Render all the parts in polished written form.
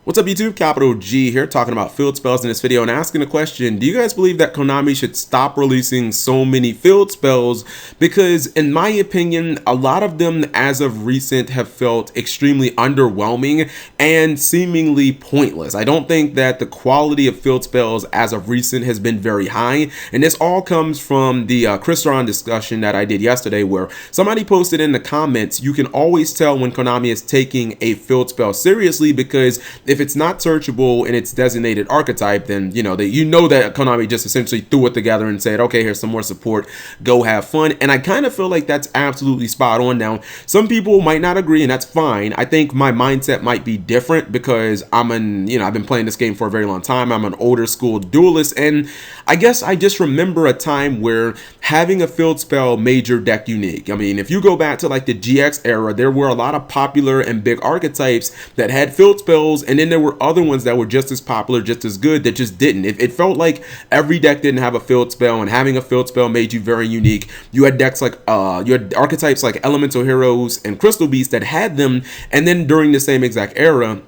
What's up YouTube, Capital G here, talking about field spells in this video and asking a question. Do you guys believe that Konami should stop releasing so many field spells? Because in my opinion, a lot of them as of recent have felt extremely underwhelming and seemingly pointless. I don't think that the quality of field spells as of recent has been very high, and this all comes from the Crystalline discussion that I did yesterday, where somebody posted in the comments, you can always tell when Konami is taking a field spell seriously, because if it's not searchable in its designated archetype, then you know that Konami just essentially threw it together and said, okay, here's some more support, go have fun. And I kind of feel like that's absolutely spot on. Now, some people might not agree, and that's fine. I think my mindset might be different because I've been playing this game for a very long time. I'm an older school duelist, and I guess I just remember a time where having a field spell made your deck unique. I mean, if you go back to like the GX era, there were a lot of popular and big archetypes that had field spells, and then there were other ones that were just as popular, just as good, that just didn't. It felt like every deck didn't have a field spell, and having a field spell made you very unique. You had decks like you had archetypes like Elemental Heroes and Crystal Beast that had them, and then during the same exact era,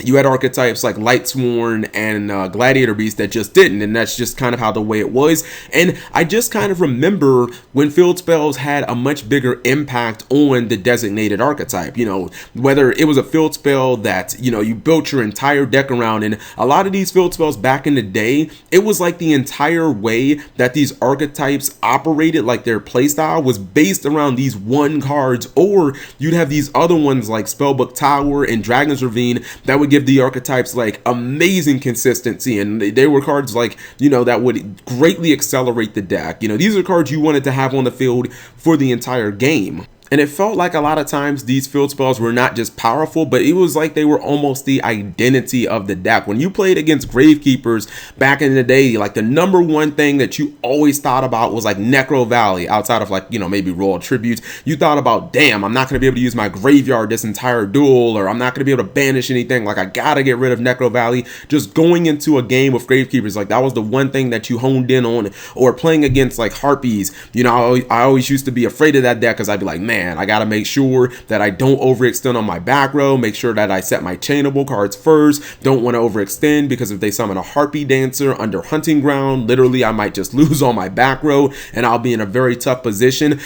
you had archetypes like Lightsworn and Gladiator Beast that just didn't, and that's just kind of how the way it was. And I just kind of remember when field spells had a much bigger impact on the designated archetype, you know, whether it was a field spell that, you know, you built your entire deck around. And a lot of these field spells back in the day, it was like the entire way that these archetypes operated, like their playstyle was based around these one cards, or you'd have these other ones like Spellbook Tower and Dragon's Ravine that would give the archetypes like amazing consistency, and they were cards like, you know, that would greatly accelerate the deck. You know, these are cards you wanted to have on the field for the entire game. And it felt like a lot of times these field spells were not just powerful, but it was like they were almost the identity of the deck. When you played against Gravekeepers back in the day, like the number one thing that you always thought about was like Necro Valley, outside of like, you know, maybe Royal Tributes. You thought about, damn, I'm not going to be able to use my graveyard this entire duel, or I'm not going to be able to banish anything. Like, I got to get rid of Necro Valley. Just going into a game with Gravekeepers, like that was the one thing that you honed in on. Or playing against like Harpies, you know, I always used to be afraid of that deck because I'd be like, man, I got to make sure that I don't overextend on my back row, make sure that I set my chainable cards first, don't want to overextend, because if they summon a Harpy Dancer under Hunting Ground, literally I might just lose on my back row and I'll be in a very tough position.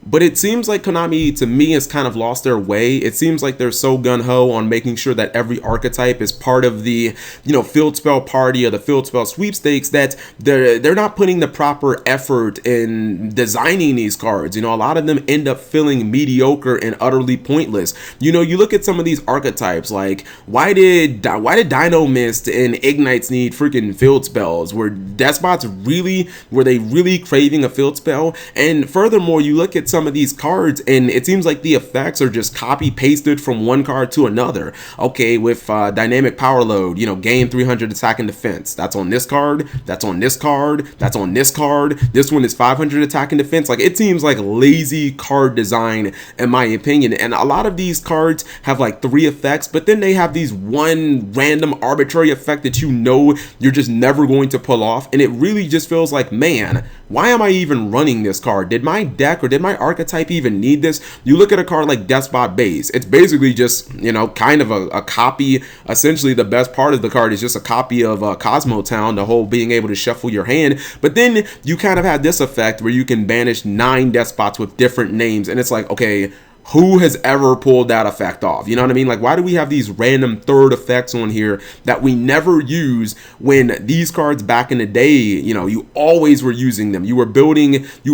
But it seems like Konami, to me, has kind of lost their way. It seems like they're so gung-ho on making sure that every archetype is part of the, you know, field spell party or the field spell sweepstakes, that they're not putting the proper effort in designing these cards. You know, a lot of them end up feeling mediocre and utterly pointless. You know, you look at some of these archetypes, like why did Dino Mist and Ignites need freaking field spells? Were they really craving a field spell? And furthermore, you look at some of these cards and it seems like the effects are just copy pasted from one card to another. Okay, with dynamic power load, you know, gain 300 attack and defense. That's on this card, that's on this card, that's on this card. This one is 500 attack and defense. Like, it seems like lazy card design in my opinion. And a lot of these cards have like 3 effects, but then they have these one random arbitrary effect that you know you're just never going to pull off. And it really just feels like, man, why am I even running this card? Did my deck or did my archetype even need this? You look at a card like Despot Base. It's basically just, you know, kind of a copy. Essentially, the best part of the card is just a copy of Cosmo Town, the whole being able to shuffle your hand. But then you kind of have this effect where you can banish 9 Despots with different names. And it's like, okay, who has ever pulled that effect off? You know what I mean? Like, why do we have these random third effects on here that we never use, when these cards back in the day, you know, you always were using them? You were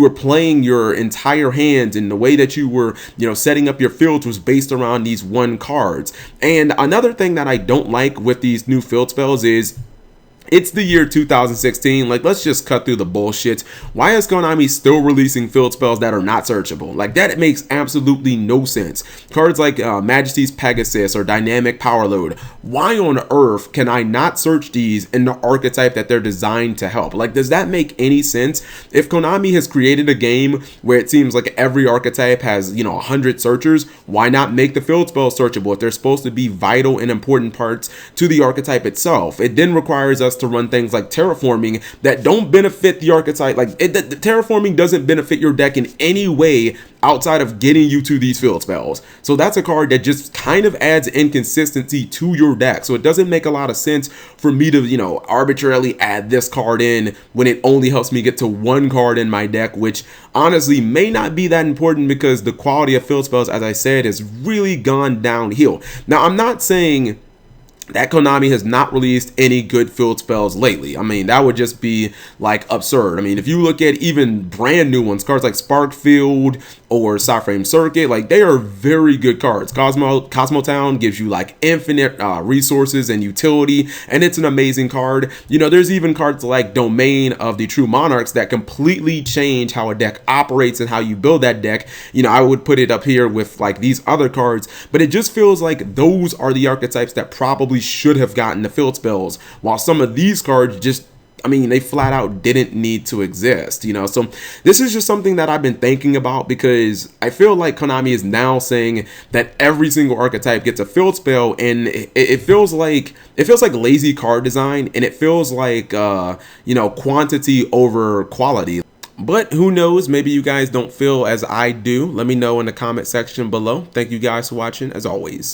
playing your entire hand, and the way that you were, you know, setting up your fields was based around these one cards. And another thing that I don't like with these new field spells is, it's the year 2016. Like, let's just cut through the bullshit. Why is Konami still releasing field spells that are not searchable? Like, that makes absolutely no sense. Cards like Majesty's Pegasus or Dynamic Power Load. Why on earth can I not search these in the archetype that they're designed to help? Like, does that make any sense? If Konami has created a game where it seems like every archetype has, you know, 100 searchers, why not make the field spells searchable if they're supposed to be vital and important parts to the archetype itself? It then requires us to run things like terraforming that don't benefit the archetype. Like the terraforming doesn't benefit your deck in any way outside of getting you to these field spells. So that's a card that just kind of adds inconsistency to your deck. So it doesn't make a lot of sense for me to, you know, arbitrarily add this card in when it only helps me get to one card in my deck, which honestly may not be that important because the quality of field spells, as I said, has really gone downhill. Now, I'm not saying that Konami has not released any good field spells lately. I mean, that would just be like absurd. I mean, if you look at even brand new ones, cards like Spark Field or Cyframe Circuit, like they are very good cards. Cosmo Town gives you like infinite resources and utility, and it's an amazing card. You know, there's even cards like Domain of the True Monarchs that completely change how a deck operates and how you build that deck. You know, I would put it up here with like these other cards, but it just feels like those are the archetypes that probably should have gotten the field spells, while some of these cards just, I mean, they flat out didn't need to exist, you know. So this is just something that I've been thinking about, because I feel like Konami is now saying that every single archetype gets a field spell, and it feels like lazy card design, and it feels like you know, quantity over quality. But who knows, maybe you guys don't feel as I do. Let me know in the comment section below. Thank you guys for watching, as always.